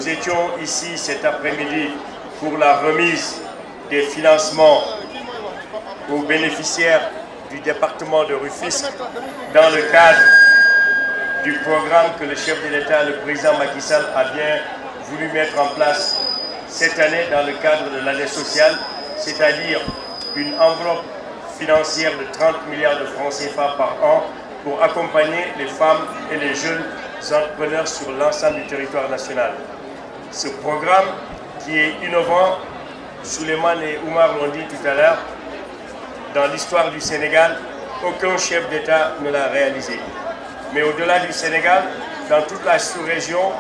Nous étions ici cet après-midi pour la remise des financements aux bénéficiaires du département de Rufisque dans le cadre du programme que le chef de l'État, le président Macky Sall, a bien voulu mettre en place cette année dans le cadre de l'année sociale, c'est-à-dire une enveloppe financière de 30 milliards de francs CFA par an pour accompagner les femmes et les jeunes entrepreneurs sur l'ensemble du territoire national. Ce programme qui est innovant, Souleymane et Oumar l'ont dit tout à l'heure, dans l'histoire du Sénégal, aucun chef d'État ne l'a réalisé. Mais au-delà du Sénégal, dans toute la sous-région,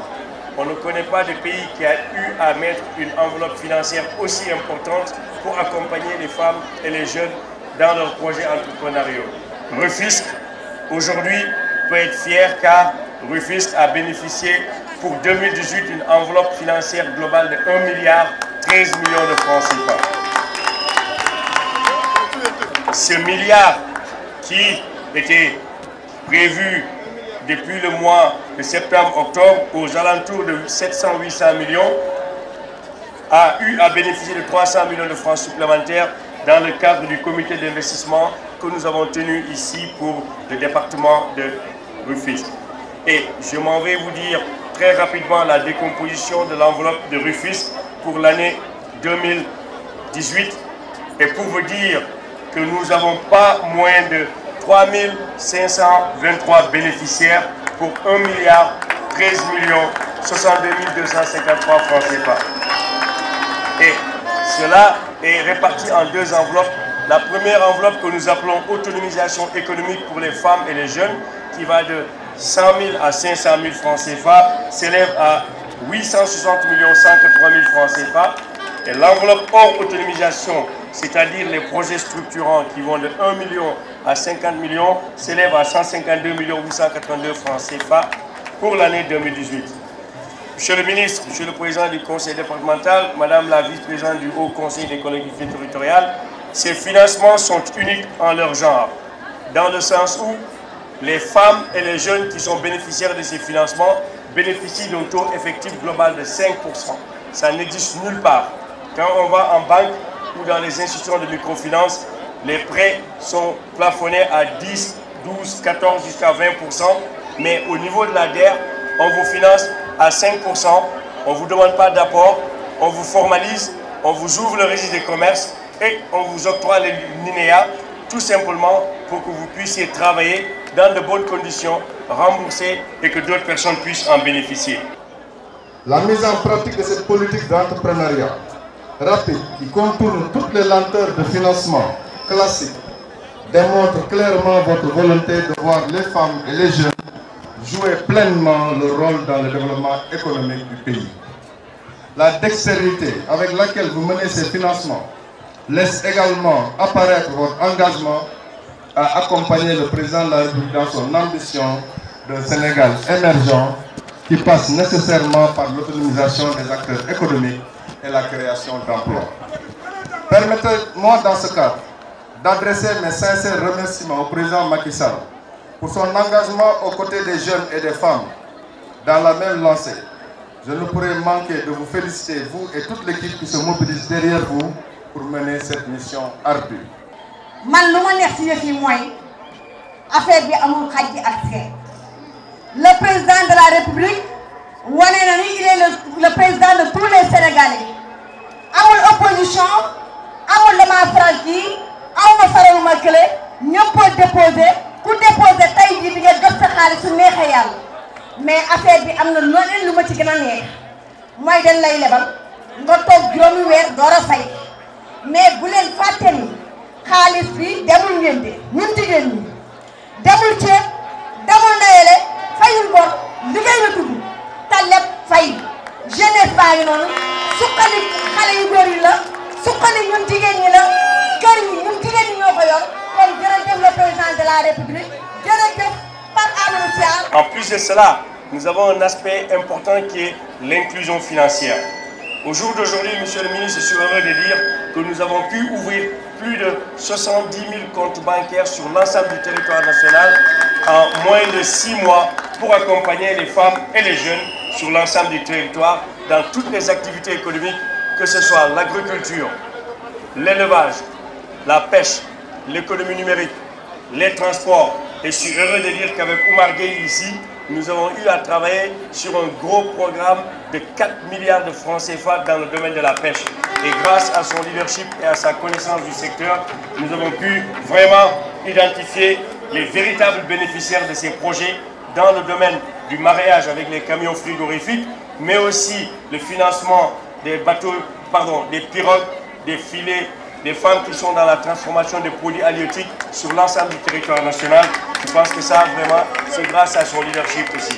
on ne connaît pas de pays qui a eu à mettre une enveloppe financière aussi importante pour accompagner les femmes et les jeunes dans leurs projets entrepreneuriaux. Rufisque, aujourd'hui, peut être fier car Rufisque a bénéficié pour 2018 d'une enveloppe financière globale de 1 milliard 13 millions de francs CFA. Ce milliard qui était prévu depuis le mois de septembre-octobre aux alentours de 700-800 millions a eu à bénéficier de 300 millions de francs supplémentaires dans le cadre du comité d'investissement que nous avons tenu ici pour le département de Rufisque. Et je m'en vais vous dire très rapidement la décomposition de l'enveloppe de Rufisque pour l'année 2018 et pour vous dire que nous n'avons pas moins de 3 523 bénéficiaires pour 1 milliard 13 millions 62 253 francs CFA. Et cela est réparti en deux enveloppes. La première enveloppe que nous appelons autonomisation économique pour les femmes et les jeunes, qui va de 100 000 à 500 000 francs CFA, s'élève à 860 183 000 francs CFA. Et l'enveloppe hors autonomisation, c'est-à-dire les projets structurants qui vont de 1 million à 50 millions, s'élève à 152 882 francs CFA pour l'année 2018. Monsieur le ministre, monsieur le président du conseil départemental, madame la vice-présidente du Haut Conseil des collectivités territoriales, ces financements sont uniques en leur genre, dans le sens où les femmes et les jeunes qui sont bénéficiaires de ces financements bénéficient d'un taux effectif global de 5%. Ça n'existe nulle part. Quand on va en banque ou dans les institutions de microfinance, les prêts sont plafonnés à 10, 12, 14 jusqu'à 20%. Mais au niveau de la DER, on vous finance à 5%. On ne vous demande pas d'apport. On vous formalise, on vous ouvre le registre des commerces et on vous octroie les linéas tout simplement pour que vous puissiez travailler dans de bonnes conditions, rembourser et que d'autres personnes puissent en bénéficier. La mise en pratique de cette politique d'entrepreneuriat rapide qui contourne toutes les lenteurs de financement classiques démontre clairement votre volonté de voir les femmes et les jeunes jouer pleinement leur rôle dans le développement économique du pays. La dextérité avec laquelle vous menez ces financements laisse également apparaître votre engagement à accompagner le président de la République dans son ambition d'un Sénégal émergent qui passe nécessairement par l'autonomisation des acteurs économiques et la création d'emplois. Permettez-moi dans ce cadre d'adresser mes sincères remerciements au président Macky Sall pour son engagement aux côtés des jeunes et des femmes dans la même lancée. Je ne pourrais manquer de vous féliciter, vous et toute l'équipe qui se mobilise derrière vous pour mener cette mission ardue. Le président de la République, il est le président de tous les Sénégalais. Amul opposition, amul dama franchi, amul faraluma clé, ñepp déposer, ku déposer tay ji di nga jot sa xaliss neexé yalla. Mais affaire bi amna leneen luma ci gëna neex. Moy dañ lay lebal nga tok joomi wër doora fay. Mais bu len faté ni xaliss bi demul ngeen de ñun jigéen ñi demul ci demul ndayele fayul bor liggéey la tudd taleb fay jeunesse baa ngi noonu suqali xale yu góor yi la suqali ñun jigéen ñi la kër yi ñun jigéen ñi ñoo ko yor kon jërëjëf le président de la République jërëjëf par Amadou Sy. En plus de cela, nous avons un aspect important qui est l'inclusion financière. Au jour d'aujourd'hui, monsieur le ministre, je suis heureux de dire que nous avons pu ouvrir plus de 70 000 comptes bancaires sur l'ensemble du territoire national en moins de 6 mois pour accompagner les femmes et les jeunes sur l'ensemble du territoire, dans toutes les activités économiques, que ce soit l'agriculture, l'élevage, la pêche, l'économie numérique, les transports. Et je suis heureux de dire qu'avec Oumar Gueye ici, nous avons eu à travailler sur un gros programme de 4 milliards de francs CFA dans le domaine de la pêche. Et grâce à son leadership et à sa connaissance du secteur, nous avons pu vraiment identifier les véritables bénéficiaires de ces projets dans le domaine du mareyage avec les camions frigorifiques, mais aussi le financement des bateaux, des pirogues, des filets, des femmes qui sont dans la transformation des produits halieutiques sur l'ensemble du territoire national. Je pense que ça, vraiment, c'est grâce à son leadership aussi.